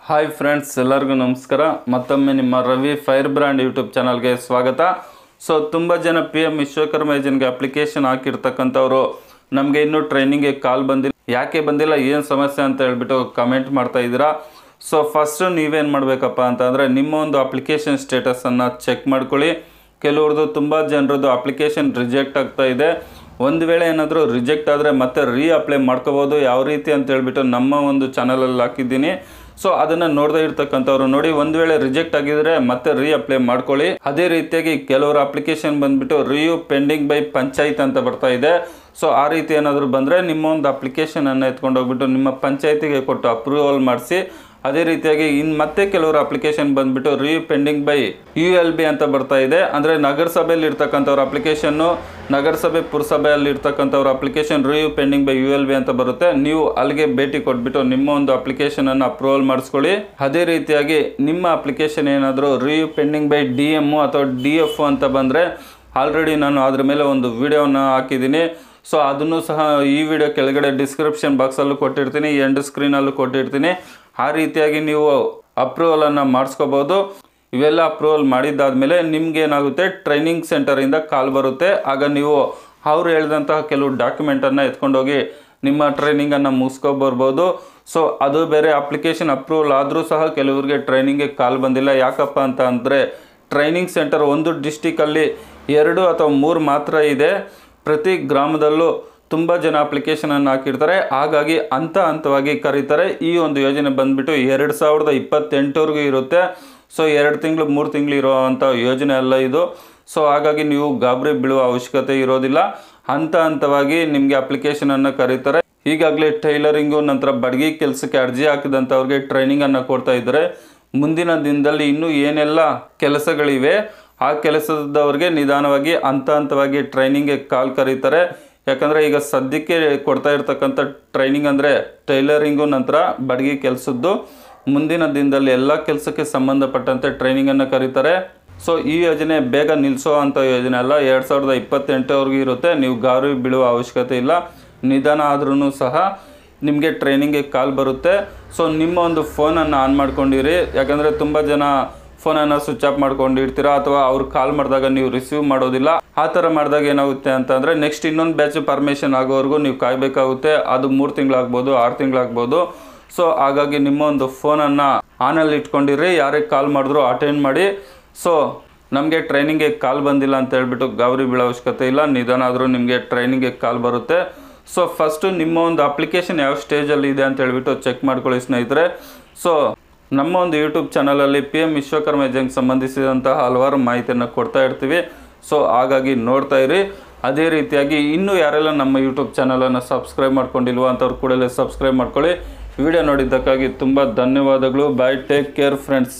Hi friends, ಎಲ್ಲರಿಗೂ ನಮಸ್ಕಾರ. ಮತ್ತೊಮ್ಮೆ ನಿಮ್ಮ ರವಿ ಫೈರ್ ಬ್ರ್ಯಾಂಡ್ ಯೂಟ್ಯೂಬ್ ಚಾನಲ್ಗೆ ಸ್ವಾಗತ. ಸೊ ತುಂಬ ಜನ PM ವಿಶ್ವಕರ್ಮ ಯೋಜನೆಗೆ ಅಪ್ಲಿಕೇಶನ್ ಹಾಕಿರ್ತಕ್ಕಂಥವ್ರು ನಮಗೆ ಇನ್ನೂ ಟ್ರೈನಿಂಗ್ಗೆ ಕಾಲ್ ಬಂದಿಲ್ಲ, ಯಾಕೆ ಬಂದಿಲ್ಲ, ಏನು ಸಮಸ್ಯೆ ಅಂತ ಹೇಳ್ಬಿಟ್ಟು ಕಮೆಂಟ್ ಮಾಡ್ತಾ ಇದ್ದೀರಾ. ಸೊ ಫಸ್ಟು ನೀವೇನು ಮಾಡಬೇಕಪ್ಪ ಅಂತಂದರೆ ನಿಮ್ಮ ಒಂದು ಅಪ್ಲಿಕೇಶನ್ ಸ್ಟೇಟಸನ್ನು ಚೆಕ್ ಮಾಡ್ಕೊಳ್ಳಿ. ಕೆಲವ್ರದ್ದು ತುಂಬ ಜನರದ್ದು ಅಪ್ಲಿಕೇಶನ್ ರಿಜೆಕ್ಟ್ ಆಗ್ತಾ ಇದೆ. ಒಂದು ವೇಳೆ ಏನಾದರೂ ರಿಜೆಕ್ಟ್ ಆದರೆ ಮತ್ತೆ ಅಪ್ಲೈ ಮಾಡ್ಕೋಬೋದು. ಯಾವ ರೀತಿ ಅಂತ ಹೇಳ್ಬಿಟ್ಟು ನಮ್ಮ ಒಂದು ಚಾನಲಲ್ಲಿ ಹಾಕಿದ್ದೀನಿ. ಸೊ ಅದನ್ನು ನೋಡದೇ ಇರ್ತಕ್ಕಂಥವ್ರು ನೋಡಿ, ಒಂದು ವೇಳೆ ರಿಜೆಕ್ಟ್ ಆಗಿದ್ರೆ ಮತ್ತೆ ಅಪ್ಲೈ ಮಾಡ್ಕೊಳ್ಳಿ. ಅದೇ ರೀತಿಯಾಗಿ ಕೆಲವರ ಅಪ್ಲಿಕೇಶನ್ ಬಂದುಬಿಟ್ಟು ಪೆಂಡಿಂಗ್ ಬೈ ಪಂಚಾಯತ್ ಅಂತ ಬರ್ತಾ ಇದೆ. ಸೊ ಆ ರೀತಿ ಏನಾದರೂ ಬಂದರೆ ನಿಮ್ಮ ಒಂದು ಅಪ್ಲಿಕೇಶನನ್ನು ಎತ್ಕೊಂಡು ಹೋಗ್ಬಿಟ್ಟು ನಿಮ್ಮ ಪಂಚಾಯತಿಗೆ ಕೊಟ್ಟು ಅಪ್ರೂವಲ್ ಮಾಡಿಸಿ. ಅದೇ ರೀತಿಯಾಗಿ ಮತ್ತೆ ಕೆಲವರು ಅಪ್ಲಿಕೇಶನ್ ಬಂದುಬಿಟ್ಟು ಪೆಂಡಿಂಗ್ ಬೈ ULB ಅಂತ ಬರ್ತಾ ಇದೆ. ಅಂದರೆ ನಗರಸಭೆಯಲ್ಲಿ ಇರ್ತಕ್ಕಂಥವ್ರ ಅಪ್ಲಿಕೇಶನ್ನು, ನಗರಸಭೆ ಪುರಸಭೆಯಲ್ಲಿ ಇರ್ತಕ್ಕಂಥವ್ರ ಅಪ್ಲಿಕೇಶನ್ ಪೆಂಡಿಂಗ್ ಬೈ ULB ಅಂತ ಬರುತ್ತೆ. ನೀವು ಅಲ್ಲಿಗೆ ಭೇಟಿ ಕೊಟ್ಬಿಟ್ಟು ನಿಮ್ಮ ಒಂದು ಅಪ್ಲಿಕೇಶನನ್ನು ಅಪ್ರೂವಲ್ ಮಾಡಿಸ್ಕೊಳ್ಳಿ. ಅದೇ ರೀತಿಯಾಗಿ ನಿಮ್ಮ ಅಪ್ಲಿಕೇಶನ್ ಏನಾದರೂ ಪೆಂಡಿಂಗ್ ಬೈ DM ಅಥವಾ DF ಅಂತ ಬಂದರೆ ಆಲ್ರೆಡಿ ನಾನು ಅದ್ರ ಮೇಲೆ ಒಂದು ವಿಡಿಯೋನ ಹಾಕಿದ್ದೀನಿ. ಸೊ ಅದನ್ನು ಸಹ ಈ ವಿಡಿಯೋ ಕೆಳಗಡೆ ಡಿಸ್ಕ್ರಿಪ್ಷನ್ ಬಾಕ್ಸಲ್ಲೂ ಕೊಟ್ಟಿರ್ತೀನಿ, ಎಂಡ್ ಸ್ಕ್ರೀನಲ್ಲೂ ಕೊಟ್ಟಿರ್ತೀನಿ. ಆ ರೀತಿಯಾಗಿ ನೀವು ಅಪ್ರೂವಲನ್ನು ಮಾಡಿಸ್ಕೋಬೋದು. ಇವೆಲ್ಲ ಅಪ್ರೂವಲ್ ಮಾಡಿದ್ದಾದಮೇಲೆ ನಿಮಗೇನಾಗುತ್ತೆ, ಟ್ರೈನಿಂಗ್ ಸೆಂಟರಿಂದ ಕಾಲ್ ಬರುತ್ತೆ. ಆಗ ನೀವು ಅವ್ರು ಹೇಳಿದಂತಹ ಕೆಲವು ಡಾಕ್ಯುಮೆಂಟನ್ನು ಎತ್ಕೊಂಡೋಗಿ ನಿಮ್ಮ ಟ್ರೈನಿಂಗನ್ನು ಮುಗಿಸ್ಕೊಬರ್ಬೋದು. ಸೊ ಅದು ಬೇರೆ. ಅಪ್ಲಿಕೇಶನ್ ಅಪ್ರೂವಲ್ ಆದರೂ ಸಹ ಕೆಲವರಿಗೆ ಟ್ರೈನಿಂಗ್ಗೆ ಕಾಲ್ ಬಂದಿಲ್ಲ. ಯಾಕಪ್ಪ ಅಂತ ಅಂದರೆ ಟ್ರೈನಿಂಗ್ ಸೆಂಟರ್ ಒಂದು ಡಿಸ್ಟಿಕಲ್ಲಿ 2 ಅಥವಾ 3 ಮಾತ್ರ ಇದೆ. ಪ್ರತಿ ಗ್ರಾಮದಲ್ಲೂ ತುಂಬ ಜನ ಅಪ್ಲಿಕೇಶನನ್ನು ಹಾಕಿರ್ತಾರೆ. ಹಾಗಾಗಿ ಹಂತವಾಗಿ ಕರೀತಾರೆ. ಈ ಒಂದು ಯೋಜನೆ ಬಂದುಬಿಟ್ಟು 2028ವರೆಗೂ ಇರುತ್ತೆ. ಸೊ 2 ತಿಂಗಳು 3 ತಿಂಗಳು ಇರೋವಂಥ ಯೋಜನೆ ಅಲ್ಲ ಇದು. ಸೊ ಹಾಗಾಗಿ ನೀವು ಗಾಬರಿ ಬೀಳುವ ಅವಶ್ಯಕತೆ ಇರೋದಿಲ್ಲ. ಹಂತವಾಗಿ ನಿಮಗೆ ಅಪ್ಲಿಕೇಶನನ್ನು ಕರೀತಾರೆ. ಈಗಾಗಲೇ ಟೈಲರಿಂಗು ನಂತರ ಬಡಗಿ ಕೆಲಸಕ್ಕೆ ಅರ್ಜಿ ಹಾಕಿದಂಥವ್ರಿಗೆ ಟ್ರೈನಿಂಗನ್ನು ಕೊಡ್ತಾ ಇದ್ದಾರೆ. ಮುಂದಿನ ದಿನದಲ್ಲಿ ಇನ್ನೂ ಏನೆಲ್ಲ ಕೆಲಸಗಳಿವೆ ಆ ಕೆಲಸದವ್ರಿಗೆ ನಿಧಾನವಾಗಿ ಹಂತವಾಗಿ ಟ್ರೈನಿಂಗ್ಗೆ ಕಾಲ್ ಕರೀತಾರೆ. ಯಾಕಂದರೆ ಈಗ ಸದ್ಯಕ್ಕೆ ಕೊಡ್ತಾ ಇರ್ತಕ್ಕಂಥ ಟ್ರೈನಿಂಗ್ ಅಂದರೆ ಟೈಲರಿಂಗು ನಂತರ ಬಡಗಿ ಕೆಲಸದ್ದು. ಮುಂದಿನ ದಿನದಲ್ಲಿ ಎಲ್ಲ ಕೆಲಸಕ್ಕೆ ಸಂಬಂಧಪಟ್ಟಂತೆ ಟ್ರೈನಿಂಗನ್ನು ಕರೀತಾರೆ. ಸೊ ಈ ಯೋಜನೆ ಬೇಗ ನಿಲ್ಲಿಸೋ ಅಂಥ ಯೋಜನೆ ಅಲ್ಲ, 2028ವರೆಗೂ ಇರುತ್ತೆ. ನೀವು ಗಾಬರಿ ಬೀಳುವ ಅವಶ್ಯಕತೆ ಇಲ್ಲ. ನಿಧಾನ ಆದ್ರೂ ಸಹ ನಿಮಗೆ ಟ್ರೈನಿಂಗ್ಗೆ ಕಾಲ್ ಬರುತ್ತೆ. ಸೊ ನಿಮ್ಮ ಒಂದು ಫೋನನ್ನು ಆನ್ ಮಾಡ್ಕೊಂಡಿರಿ. ಯಾಕಂದರೆ ತುಂಬ ಜನ ಫೋನನ್ನು ಸ್ವಿಚ್ ಆಫ್ ಮಾಡ್ಕೊಂಡಿರ್ತೀರ, ಅಥವಾ ಅವ್ರು ಕಾಲ್ ಮಾಡಿದಾಗ ನೀವು ರಿಸೀವ್ ಮಾಡೋದಿಲ್ಲ. ಆ ಥರ ಮಾಡಿದಾಗ ಏನಾಗುತ್ತೆ ಅಂತಂದರೆ ನೆಕ್ಸ್ಟ್ ಇನ್ನೊಂದು ಬ್ಯಾಚ್ ಪರ್ಮಿಷನ್ ಆಗೋವರೆಗೂ ನೀವು ಕಾಯಬೇಕಾಗುತ್ತೆ. ಅದು 3 ತಿಂಗಳಾಗ್ಬೋದು, 6 ತಿಂಗಳಾಗ್ಬೋದು. ಸೊ ಹಾಗಾಗಿ ನಿಮ್ಮ ಒಂದು ಫೋನನ್ನು ಆನಲ್ಲಿ ಇಟ್ಕೊಂಡಿರಿ. ಯಾರಿಗೆ ಕಾಲ್ ಮಾಡಿದ್ರು ಅಟೆಂಡ್ ಮಾಡಿ. ಸೊ ನಮಗೆ ಟ್ರೈನಿಂಗ್ಗೆ ಕಾಲ್ ಬಂದಿಲ್ಲ ಅಂತ ಹೇಳ್ಬಿಟ್ಟು ಗಾಬರಿ ಬೀಳೋ ಅವಶ್ಯಕತೆ ಇಲ್ಲ. ನಿಧಾನ ಆದರೂ ನಿಮಗೆ ಟ್ರೈನಿಂಗ್ಗೆ ಕಾಲ್ ಬರುತ್ತೆ. ಸೊ ಫಸ್ಟು ನಿಮ್ಮ ಒಂದು ಅಪ್ಲಿಕೇಶನ್ ಯಾವ ಸ್ಟೇಜಲ್ಲಿ ಇದೆ ಅಂತ ಹೇಳ್ಬಿಟ್ಟು ಚೆಕ್ ಮಾಡ್ಕೊಳ್ಳಿ ಸ್ನೇಹಿತರೆ. ಸೊ ನಮ್ಮ ಒಂದು ಯೂಟ್ಯೂಬ್ ಚಾನಲಲ್ಲಿ PM ವಿಶ್ವಕರ್ಮ ಯೋಜನೆಗೆ ಸಂಬಂಧಿಸಿದಂತಹ ಹಲವಾರು ಮಾಹಿತಿಯನ್ನು ಕೊಡ್ತಾ ಇರ್ತೀವಿ. ಸೊ ಹಾಗಾಗಿ ನೋಡ್ತಾ ಇರಿ. ಅದೇ ರೀತಿಯಾಗಿ ಇನ್ನೂ ಯಾರೆಲ್ಲ ನಮ್ಮ ಯೂಟ್ಯೂಬ್ ಚಾನಲನ್ನು ಸಬ್ಸ್ಕ್ರೈಬ್ ಮಾಡ್ಕೊಂಡಿಲ್ವೋ ಅಂಥವ್ರು ಕೂಡಲೇ ಸಬ್ಸ್ಕ್ರೈಬ್ ಮಾಡ್ಕೊಳ್ಳಿ. ವಿಡಿಯೋ ನೋಡಿದ್ದಕ್ಕಾಗಿ ತುಂಬ ಧನ್ಯವಾದಗಳು. ಬಾಯ್, ಟೇಕ್ ಕೇರ್ ಫ್ರೆಂಡ್ಸ್.